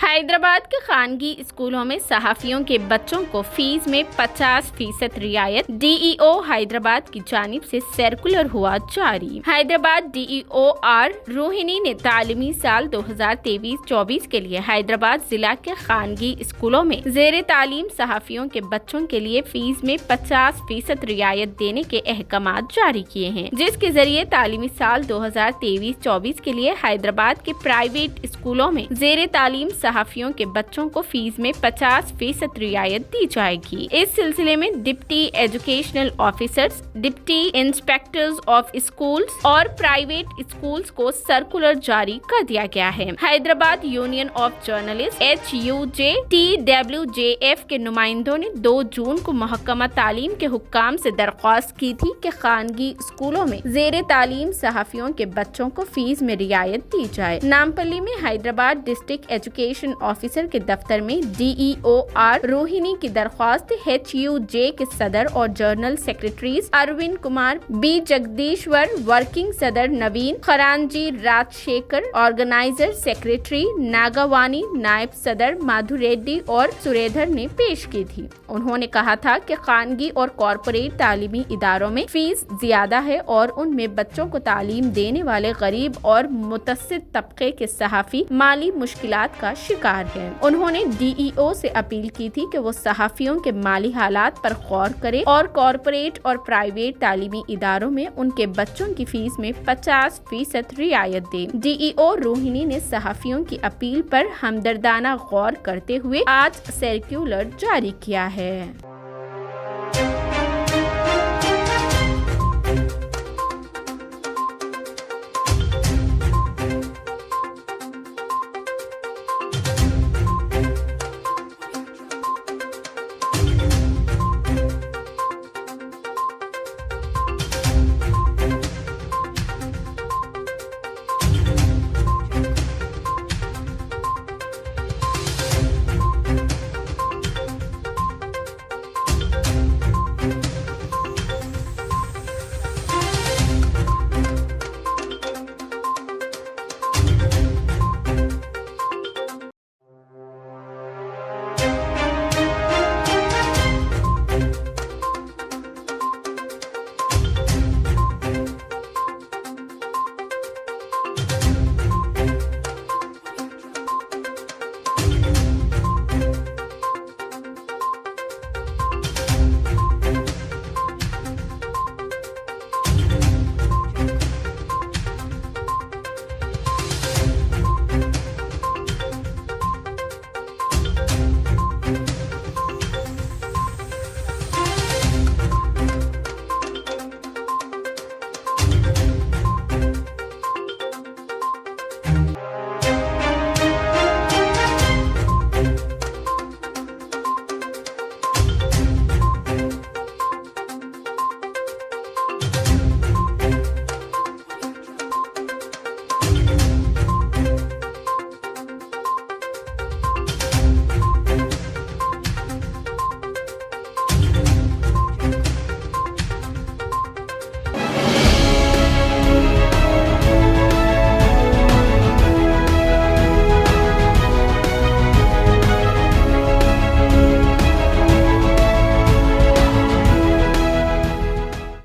حیدرآباد کے خانگی اسکولوں میں صحافیوں کے بچوں کو فیس میں 50% رعایت ڈی ای او حیدرآباد کی جانب سے سرکولر ہوا جاری۔ Hyderabad D E O R Rohini نے تعلیمی سال 2023-24 کے لیے حیدرآباد ضلع کے خانگی اسکولوں میں زیر تعلیم صحافیوں کے بچوں کے لیے فیس میں 50% رعایت دینے کے احکامات جاری کیے ہیں، جس کے ذریعے تعلیمی سال 2023-24 کے لیے حیدرآباد کے پرائیویٹ اسکولوں میں زیر تعلیم صحافیوں کے بچوں کو فیس میں 50% رعایت دی جائے گی۔ اس سلسلے میں deputy educational officers, deputy inspectors of schools اور پرائیویٹ اسکولز کو سرکولر جاری کر دیا گیا ہے۔ Hyderabad union of journalist HUJ-TWJF کے نمائندوں نے 2 جون کو محکمہ تعلیم کے حکام سے درخواست کی تھی کہ خانگی اسکولوں میں زیر تعلیم صحافیوں کے بچوں کو فیس میں رعایت دی جائے۔ نامپلی میں حیدرآباد ڈسٹرکٹ ایجوکیشن آفیسر کے دفتر میں D E O R Rohini کی درخواست HUJ کے صدر اور general secretaries Arvind Kumar, B Jagdishwar, working صدر نوین خرانجی، راج شیکھر، آرگنائزر سیکرٹری ناگوانی، نائب صدر مادھو ریڈی اور سریدھر نے پیش کی تھی۔ انہوں نے کہا تھا کہ خانگی اور کارپوریٹ تعلیمی اداروں میں فیس زیادہ ہے اور ان میں بچوں کو تعلیم دینے والے غریب اور متوسط طبقے کے صحافی مالی مشکلات کا شکار ہیں۔ انہوں نے ڈی ای او سے اپیل کی تھی کہ وہ صحافیوں کے مالی حالات پر غور کرے اور کارپوریٹ اور پرائیویٹ تعلیمی اداروں میں ان کے بچوں کی فیس میں 50% رعایت دے۔ ڈی ای او روہنی نے صحافیوں کی اپیل پر ہمدردانہ غور کرتے ہوئے آج سرکولر جاری کیا ہے۔